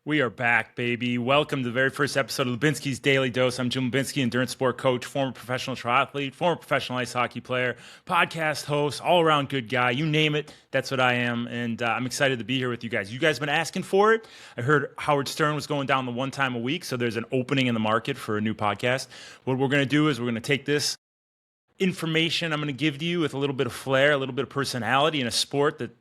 We are back, baby. Welcome to the very first episode of Lubinski's Daily Dose. I'm Jim Lubinski, endurance sport coach, former professional triathlete, former professional ice hockey player, podcast host, all-around good guy. You name it, that's what I am, and I'm excited to be here with you guys. You guys have been asking for it. I heard Howard Stern was going down the one time a week, so there's an opening in the market for a new podcast. What we're going to do is we're going to take this information I'm going to give to you with a little bit of flair, a little bit of personality in a sport that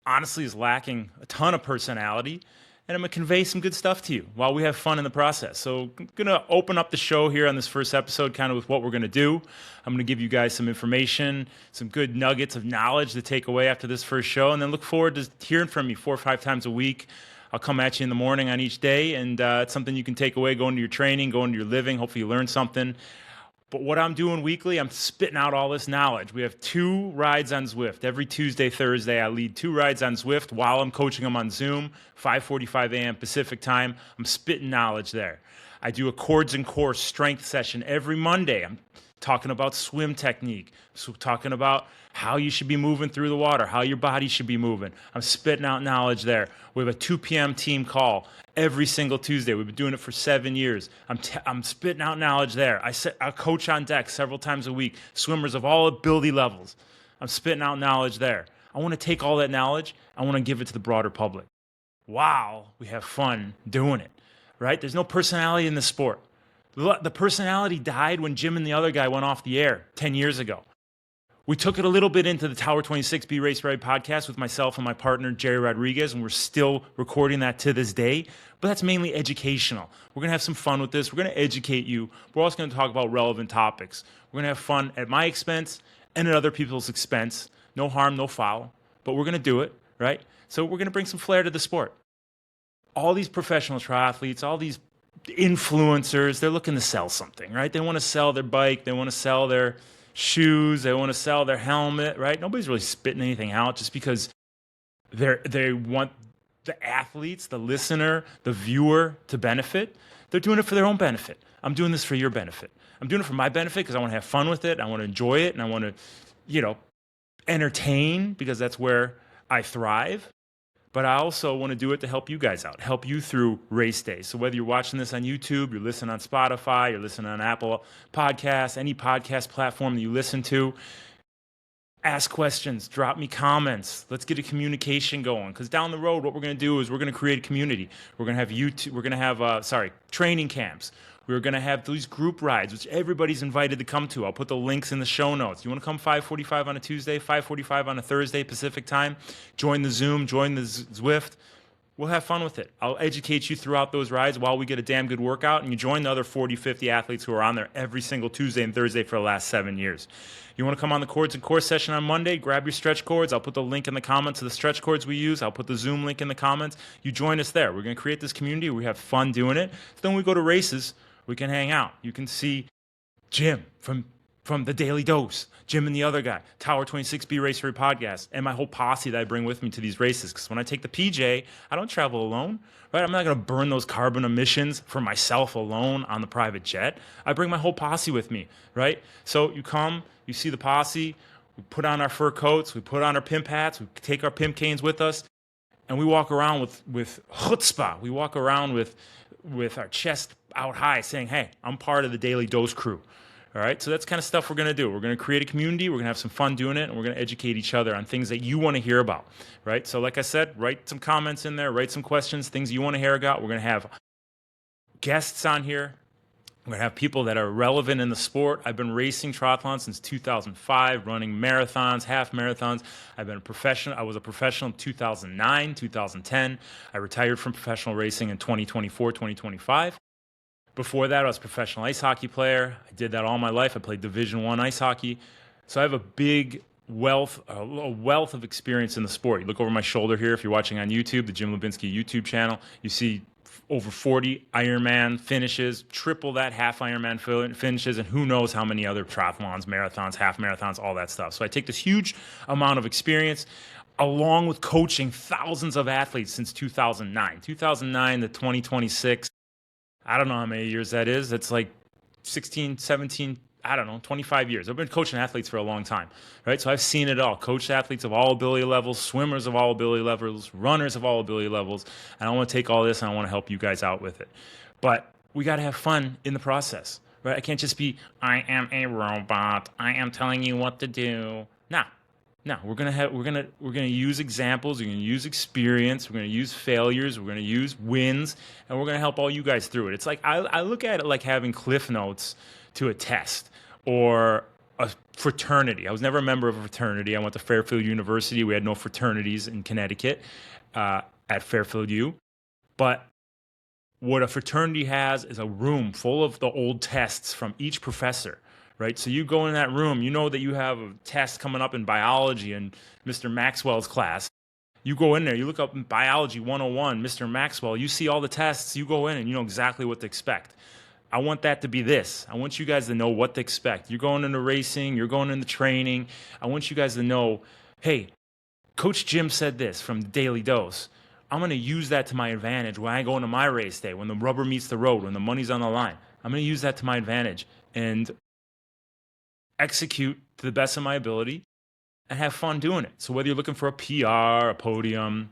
honestly is lacking a ton of personality, and I'm going to convey some good stuff to you while we have fun in the process. So I'm going to open up the show here on this first episode kind of with what we're going to do. I'm going to give you guys some information, some good nuggets of knowledge to take away after this first show, and then look forward to hearing from you 4 or 5 times a week. I'll come at you in the morning on each day, and it's something you can take away, go into your training, go into your living. Hopefully you learn something. But what I'm doing weekly, I'm spitting out all this knowledge. We have 2 rides on Zwift. Every Tuesday, Thursday, I lead 2 rides on Zwift while I'm coaching them on Zoom, 5:45 a.m. Pacific time. I'm spitting knowledge there. I do a chords and core strength session every Monday. I'm talking about swim technique, so talking about how you should be moving through the water, how your body should be moving. I'm spitting out knowledge there. We have a 2 p.m. team call every single Tuesday. We've been doing it for 7 years. I'm spitting out knowledge there. I coach on deck several times a week, swimmers of all ability levels. I'm spitting out knowledge there. I want to take all that knowledge, I want to give it to the broader public. Wow, we have fun doing it, right? There's no personality in the sport. The personality died when Jim and the other guy went off the air 10 years ago. We took it a little bit into the Tower 26 Be Race Ready podcast with myself and my partner, Jerry Rodriguez, and we're still recording that to this day. But that's mainly educational. We're going to have some fun with this. We're going to educate you. We're also going to talk about relevant topics. We're going to have fun at my expense and at other people's expense. No harm, no foul. But we're going to do it, right? So we're going to bring some flair to the sport. All these professional triathletes, all these influencers, they're looking to sell something, right? They want to sell their bike. They want to sell their shoes, they want to sell their helmet, right? Nobody's really spitting anything out just because they want the athletes, the listener, the viewer to benefit. They're doing it for their own benefit. I'm doing this for your benefit. I'm doing it for my benefit because I want to have fun with it. I want to enjoy it, and I want to, entertain because that's where I thrive. But I also want to do it to help you guys out, help you through race day. So whether you're watching this on YouTube, you're listening on Spotify, you're listening on Apple Podcasts, any podcast platform that you listen to, ask questions, drop me comments. Let's get a communication going. Because down the road, what we're going to do is we're going to create a community. We're going to have YouTube. We're going to have training camps. We're going to have these group rides, which everybody's invited to come to. I'll put the links in the show notes. You want to come 5:45 on a Tuesday, 5:45 on a Thursday Pacific time? Join the Zoom, join the Zwift. We'll have fun with it. I'll educate you throughout those rides while we get a damn good workout, and you join the other 40, 50 athletes who are on there every single Tuesday and Thursday for the last 7 years. You want to come on the chords and core session on Monday? Grab your stretch cords. I'll put the link in the comments of the stretch cords we use. I'll put the Zoom link in the comments. You join us there. We're going to create this community. We have fun doing it. So then when we go to races, we can hang out. You can see Jim from the Daily Dose, Jim and the other guy, Tower 26 Be Race Ready podcast, and my whole posse that I bring with me to these races. Because when I take the PJ, I don't travel alone, right? I'm not going to burn those carbon emissions for myself alone on the private jet. I bring my whole posse with me, right? So you come, you see the posse, we put on our fur coats, we put on our pimp hats, we take our pimp canes with us, and we walk around with chutzpah. We walk around with our chest out high saying, hey, I'm part of the Daily Dose crew. All right, so that's kind of stuff we're going to do. We're going to create a community. We're going to have some fun doing it, and we're going to educate each other on things that you want to hear about, right? So like I said, write some comments in there, write some questions, things you want to hear about. We're going to have guests on here. We're going to have people that are relevant in the sport. I've been racing triathlon since 2005, running marathons, half marathons. I was a professional in 2009, 2010. I retired from professional racing in 2024, 2025. Before that, I was a professional ice hockey player. I did that all my life. I played Division I ice hockey. So I have a wealth of experience in the sport. You look over my shoulder here if you're watching on YouTube, the Jim Lubinski YouTube channel. You see over 40 Ironman finishes, triple that half Ironman finishes, and who knows how many other triathlons, marathons, half marathons, all that stuff. So I take this huge amount of experience along with coaching thousands of athletes since 2009. 2009 to 2026. I don't know how many years that is. It's like 16, 17, I don't know, 25 years. I've been coaching athletes for a long time, right? So I've seen it all. Coached athletes of all ability levels, swimmers of all ability levels, runners of all ability levels. And I want to take all this and I want to help you guys out with it. But we got to have fun in the process, right? I can't just be, I am a robot. I am telling you what to do. Nah. No, we're gonna use examples. We're gonna use experience. We're gonna use failures. We're gonna use wins, and we're gonna help all you guys through it. It's like I look at it like having cliff notes to a test or a fraternity. I was never a member of a fraternity. I went to Fairfield University. We had no fraternities in Connecticut at Fairfield U, but what a fraternity has is a room full of the old tests from each professor, right? So you go in that room, you know that you have a test coming up in biology in Mr. Maxwell's class. You go in there, you look up in biology 101, Mr. Maxwell, you see all the tests, you go in and you know exactly what to expect. I want that to be this. I want you guys to know what to expect. You're going into racing, you're going into training. I want you guys to know, hey, Coach Jim said this from the Daily Dose. I'm going to use that to my advantage when I go into my race day, when the rubber meets the road, when the money's on the line. I'm going to use that to my advantage and execute to the best of my ability and have fun doing it. So whether you're looking for a PR, a podium,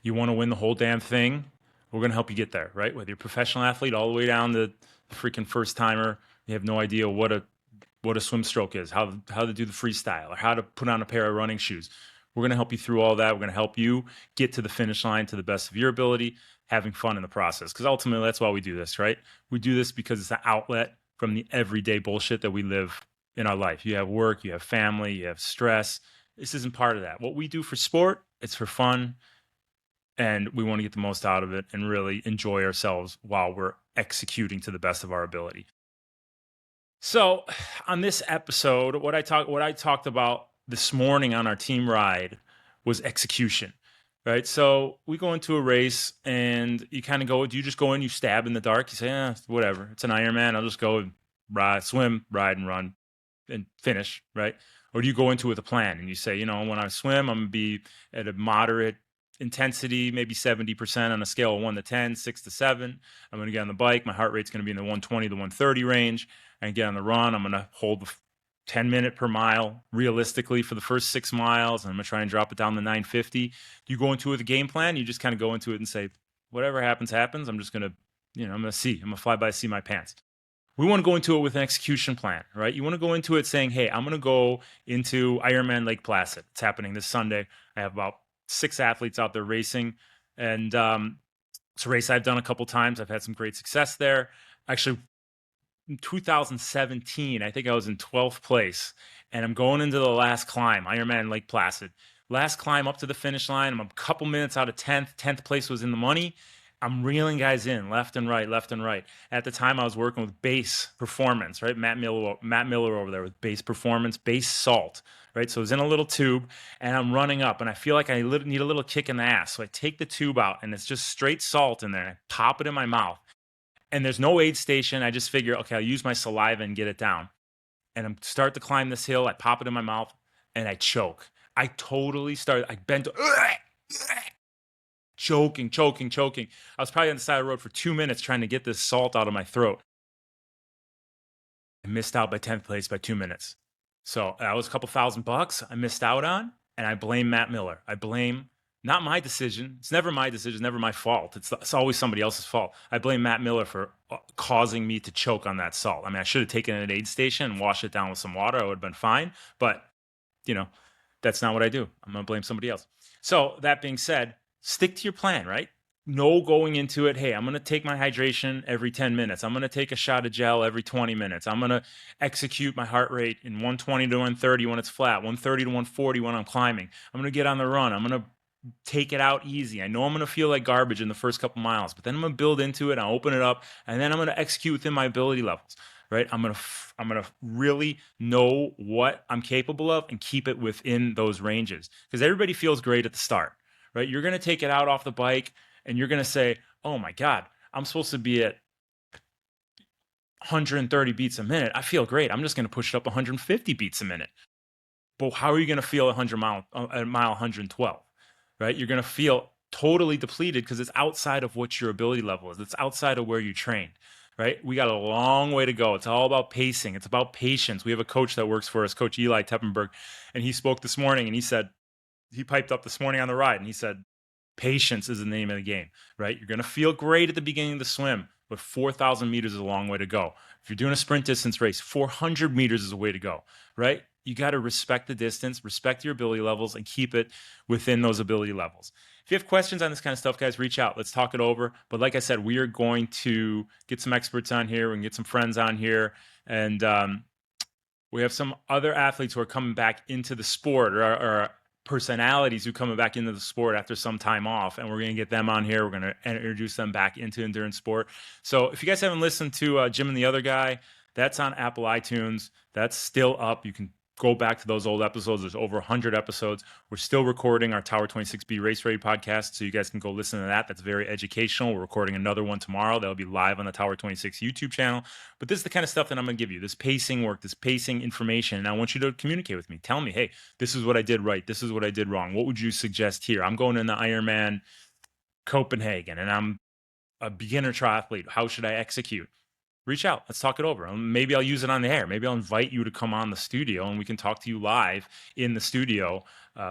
you want to win the whole damn thing, we're going to help you get there, right? Whether you're a professional athlete all the way down to the freaking first timer, you have no idea what a swim stroke is, how to do the freestyle, or how to put on a pair of running shoes. We're going to help you through all that. We're going to help you get to the finish line to the best of your ability, having fun in the process. Because ultimately, that's why we do this, right? We do this because it's an outlet from the everyday bullshit that we live in our life. You have work, you have family, you have stress. This isn't part of that. What we do for sport, it's for fun. And we want to get the most out of it and really enjoy ourselves while we're executing to the best of our ability. So on this episode, what I talked about this morning on our team ride was execution, right? So we go into a race and you kind of go, you just go in, you stab in the dark. You say, whatever. It's an Ironman. I'll just go and ride, swim, ride and run and finish, right? Or do you go into it with a plan and you say, when I swim, I'm going to be at a moderate intensity, maybe 70% on a scale of 1 to 10, 6 to 7. I'm going to get on the bike. My heart rate's going to be in the 120 to 130 range. And get on the run. I'm going to hold 10 minutes per mile realistically for the first 6 miles. And I'm going to try and drop it down to 950. Do you go into it with a game plan? You just kind of go into it and say, whatever happens, happens. I'm just going to, I'm going to see. I'm going to fly by, see my pants. We want to go into it with an execution plan, right? You want to go into it saying, hey, I'm going to go into Ironman Lake Placid. It's happening this Sunday. I have about 6 athletes out there racing. And it's a race I've done a couple times. I've had some great success there. Actually, in 2017, I think I was in 12th place, and I'm going into the last climb, Ironman Lake Placid. Last climb up to the finish line. I'm a couple minutes out of 10th. 10th place was in the money. I'm reeling guys in left and right, left and right. At the time, I was working with Base Performance, right? Matt Miller over there with Base Performance, Base Salt, right? So it was in a little tube, and I'm running up, and I feel like I need a little kick in the ass. So I take the tube out, and it's just straight salt in there. And I pop it in my mouth. And there's no aid station. I just figure, okay, I'll use my saliva and get it down. And I start to climb this hill. I pop it in my mouth and I choke. I bent, choking. I was probably on the side of the road for 2 minutes trying to get this salt out of my throat. I missed out by 10th place by 2 minutes. So that was a couple $1,000 I missed out on. And I blame Matt Miller. I blame not my decision. It's never my decision. It's never my fault. It's always somebody else's fault. I blame Matt Miller for causing me to choke on that salt. I mean, I should have taken it at an aid station and washed it down with some water. I would have been fine. But, that's not what I do. I'm going to blame somebody else. So that being said, stick to your plan, right? No going into it, hey, I'm going to take my hydration every 10 minutes. I'm going to take a shot of gel every 20 minutes. I'm going to execute my heart rate in 120 to 130 when it's flat, 130 to 140 when I'm climbing. I'm going to get on the run. I'm going to take it out easy. I know I'm going to feel like garbage in the first couple miles, but then I'm going to build into it. I'll open it up, and then I'm going to execute within my ability levels, right? I'm going to really know what I'm capable of and keep it within those ranges, because everybody feels great at the start, right? You're going to take it out off the bike, and you're going to say, oh my God, I'm supposed to be at 130 beats a minute. I feel great. I'm just going to push it up 150 beats a minute. But how are you going to feel at mile 112? Right? You're going to feel totally depleted because it's outside of what your ability level is. It's outside of where you train, right? We got a long way to go. It's all about pacing. It's about patience. We have a coach that works for us, Coach Eli Teppenberg, and he spoke this morning and he said, he piped up this morning on the ride and he said, patience is the name of the game, right? You're going to feel great at the beginning of the swim, but 4,000 meters is a long way to go. If you're doing a sprint distance race, 400 meters is a way to go, right? You got to respect the distance, respect your ability levels, and keep it within those ability levels. If you have questions on this kind of stuff, guys, reach out. Let's talk it over. But like I said, we are going to get some experts on here. We can get some friends on here. And we have some other athletes who are coming back into the sport, or personalities who coming back into the sport after some time off, and we're going to get them on here. We're going to introduce them back into endurance sport. So if you guys haven't listened to Jim and the Other Guy, that's on Apple iTunes. That's still up. You can go back to those old episodes. There's over 100 episodes. We're still recording our Tower 26B Race Ready podcast, so you guys can go listen to that. That's very educational. We're recording another one tomorrow. That'll be live on the Tower 26 YouTube channel. But this is the kind of stuff that I'm going to give you, this pacing work, this pacing information, and I want you to communicate with me. Tell me, hey, this is what I did right. This is what I did wrong. What would you suggest here? I'm going in the Ironman Copenhagen, and I'm a beginner triathlete. How should I execute? Reach out. Let's talk it over. Maybe I'll use it on the air. Maybe I'll invite you to come on the studio and we can talk to you live in the studio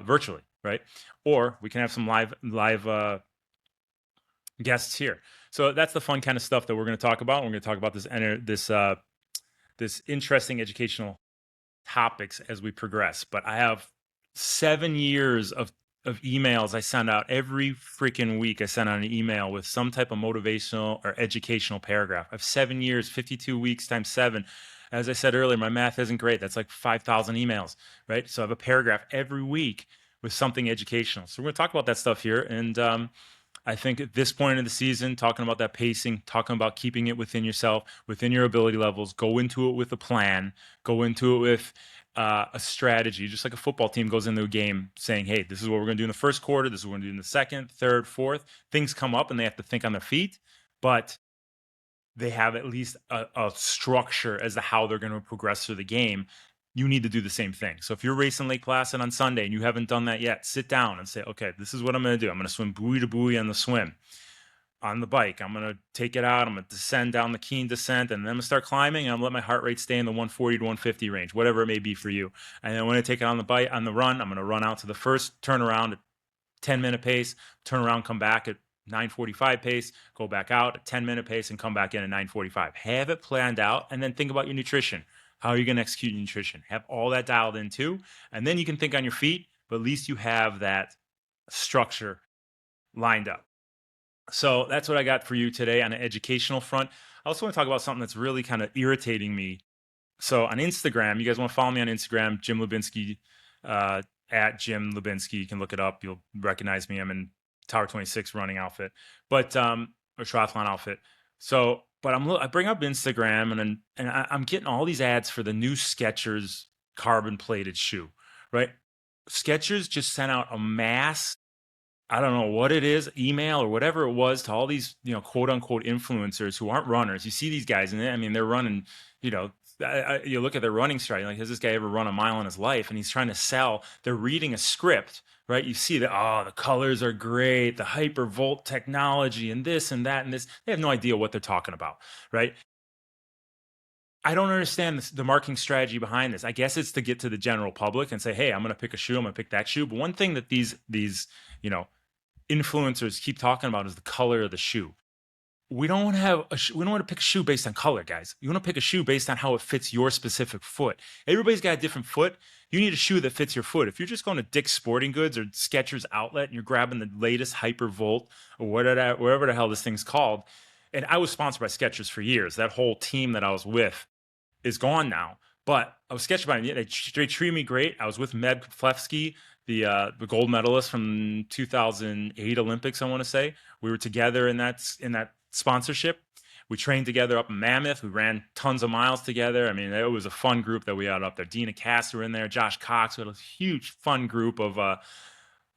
virtually, right? Or we can have some live guests here. So that's the fun kind of stuff that we're going to talk about. We're going to talk about this interesting educational topics as we progress. But I have 7 years of emails I send out every freaking week. I send out an email with some type of motivational or educational paragraph. I have 7 years, 52 weeks times 7. As I said earlier, my math isn't great. That's like 5,000 emails, right? So I have a paragraph every week with something educational. So we're going to talk about that stuff here. And I think at this point in the season, talking about that pacing, talking about keeping it within yourself, within your ability levels, go into it with a plan, go into it with a strategy, just like a football team goes into a game saying, hey, this is what we're going to do in the first quarter. This is what we're going to do in the second, third, fourth. Things come up and they have to think on their feet, but they have at least a structure as to how they're going to progress through the game. You need to do the same thing. So if you're racing Lake Placid on Sunday and you haven't done that yet, sit down and say, okay, this is what I'm going to do. I'm going to swim buoy to buoy on the swim. On the bike, I'm going to take it out. I'm going to descend down the keen descent, and then I'm going to start climbing, and I'm going to let my heart rate stay in the 140 to 150 range, whatever it may be for you. And then when I take it on the bike, on the run, I'm going to run out to the first turnaround at 10-minute pace, turn around, come back at 9:45 pace, go back out at 10-minute pace, and come back in at 9:45. Have it planned out, and then think about your nutrition. How are you going to execute your nutrition? Have all that dialed in too, and then you can think on your feet, but at least you have that structure lined up. So that's what I got for you today on an educational front. I also want to talk about something that's really kind of irritating me. So on Instagram, you guys want to follow me on Instagram, Jim Lubinski, at Jim Lubinski. You can look it up. You'll recognize me. I'm in Tower 26 running outfit, but or triathlon outfit. So, but I bring up Instagram and I'm getting all these ads for the new Skechers carbon plated shoe, right? Skechers just sent out a mass, I don't know what it is, email or whatever it was, to all these, quote unquote influencers who aren't runners. You see these guys, and they're running, you look at their running stride, like, has this guy ever run a mile in his life? And he's trying to sell, they're reading a script, right? You see that, the colors are great, the hypervolt technology and this and that and this. They have no idea what they're talking about, right? I don't understand the marketing strategy behind this. I guess it's to get to the general public and say, hey, I'm going to pick a shoe, I'm going to pick that shoe. But one thing that these influencers keep talking about is the color of the shoe. We don't want to pick a shoe based on color, guys. You want to pick a shoe based on how it fits your specific foot. Everybody's got a different foot. You need a shoe that fits your foot. If you're just going to Dick's Sporting Goods or Skechers Outlet and you're grabbing the latest Hypervolt or whatever the hell this thing's called, and I was sponsored by Skechers for years. That whole team that I was with is gone now. But I was sketched by them. They treated me great. I was with Med Plefsky, the gold medalist from 2008 Olympics, I want to say. We were together in that sponsorship. We trained together up in Mammoth. We ran tons of miles together. I mean, it was a fun group that we had up there. Dina Cass were in there, Josh Cox. We had a huge, fun group of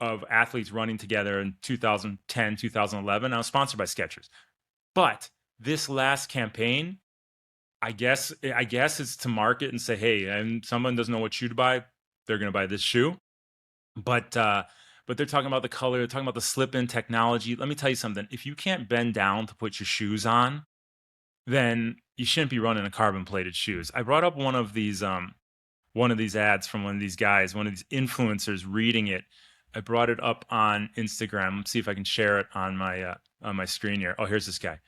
athletes running together in 2010, 2011. I was sponsored by Skechers. But this last campaign, I guess it's to market and say, hey, and someone doesn't know what shoe to buy, they're going to buy this shoe. But they're talking about the color, they're talking about the slip-in technology. Let me tell you something. If you can't bend down to put your shoes on, then you shouldn't be running a carbon plated shoes. I brought up one of these ads from one of these guys, one of these influencers reading it. I brought it up on Instagram. Let's see if I can share it on my screen here. Oh, here's this guy.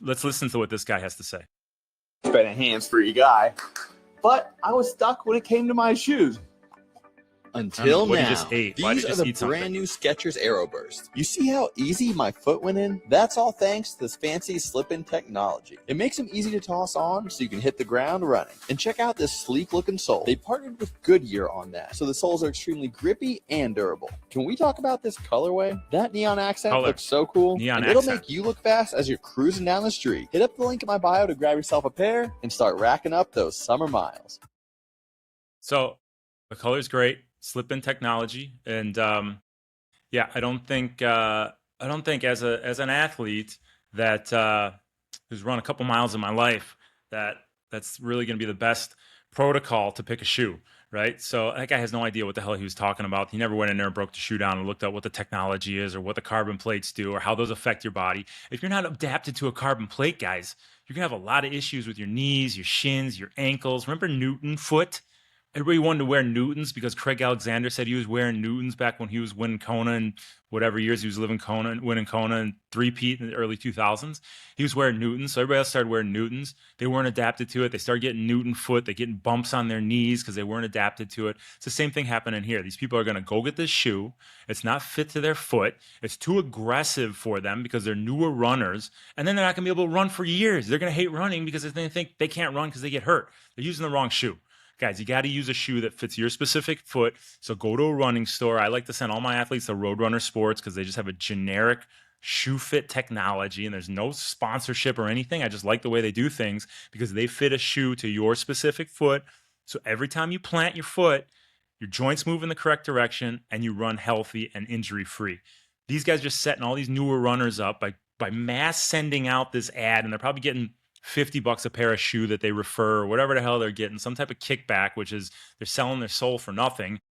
Let's listen to what this guy has to say. Been a hands-free guy, but I was stuck when it came to my shoes. Until what now, he just ate. These are the brand new Skechers Aeroburst. You see how easy my foot went in? That's all thanks to this fancy slip-in technology. It makes them easy to toss on so you can hit the ground running. And check out this sleek-looking sole. They partnered with Goodyear on that, so the soles are extremely grippy and durable. Can we talk about this colorway? That neon accent looks so cool. It'll make you look fast as you're cruising down the street. Hit up the link in my bio to grab yourself a pair and start racking up those summer miles. So the color's great. Slip-in technology, and yeah, I don't think as an athlete that who's run a couple miles in my life that's really going to be the best protocol to pick a shoe, right? So that guy has no idea what the hell he was talking about. He never went in there and broke the shoe down and looked at what the technology is or what the carbon plates do or how those affect your body. If you're not adapted to a carbon plate, guys, you're gonna have a lot of issues with your knees, your shins, your ankles. Remember Newton foot? Everybody wanted to wear Newtons because Craig Alexander said he was wearing Newtons back when he was winning Kona and whatever years he was winning Kona and three-peat in the early 2000s. He was wearing Newtons, so everybody else started wearing Newtons. They weren't adapted to it. They started getting Newton foot. They're getting bumps on their knees because they weren't adapted to it. It's the same thing happening here. These people are going to go get this shoe. It's not fit to their foot. It's too aggressive for them because they're newer runners, and then they're not going to be able to run for years. They're going to hate running because they think they can't run because they get hurt. They're using the wrong shoe. Guys, you got to use a shoe that fits your specific foot. So go to a running store. I like to send all my athletes to Roadrunner Sports because they just have a generic shoe fit technology and there's no sponsorship or anything. I just like the way they do things because they fit a shoe to your specific foot. So every time you plant your foot, your joints move in the correct direction and you run healthy and injury free. These guys are just setting all these newer runners up by mass sending out this ad, and they're probably getting $50 a pair of shoe that they refer or whatever the hell they're getting, some type of kickback, which is they're selling their soul for nothing.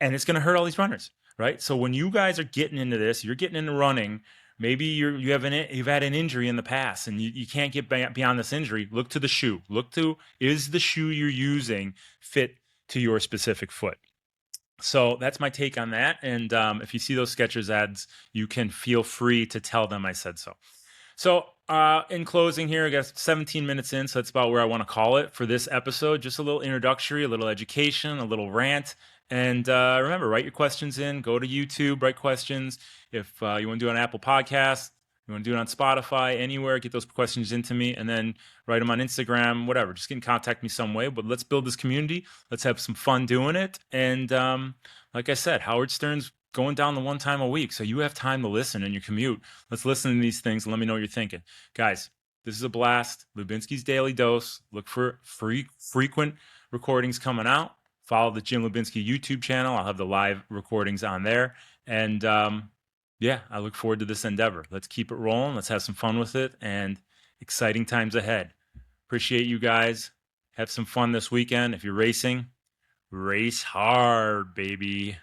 And it's going to hurt all these runners, right? So when you guys are getting into this, you're getting into running, maybe you've had an injury in the past and you can't get beyond this injury. Look to the shoe. Look to, is the shoe you're using fit to your specific foot? So that's my take on that. And if you see those Skechers ads, you can feel free to tell them I said so. So in closing here, I got 17 minutes in, so that's about where I want to call it for this episode. Just a little introductory, a little education, a little rant. And remember, write your questions in. Go to YouTube, write questions. If you want to do it on Apple Podcasts, you want to do it on Spotify, anywhere, get those questions into me, and then write them on Instagram, whatever. Just get in contact me some way. But let's build this community. Let's have some fun doing it. And like I said, Howard Stern's going down the one time a week. So you have time to listen in your commute. Let's listen to these things and let me know what you're thinking. Guys, this is a blast. Lubinski's Daily Dose. Look for frequent recordings coming out. Follow the Jim Lubinski YouTube channel. I'll have the live recordings on there. And yeah, I look forward to this endeavor. Let's keep it rolling. Let's have some fun with it and exciting times ahead. Appreciate you guys. Have some fun this weekend. If you're racing, race hard, baby.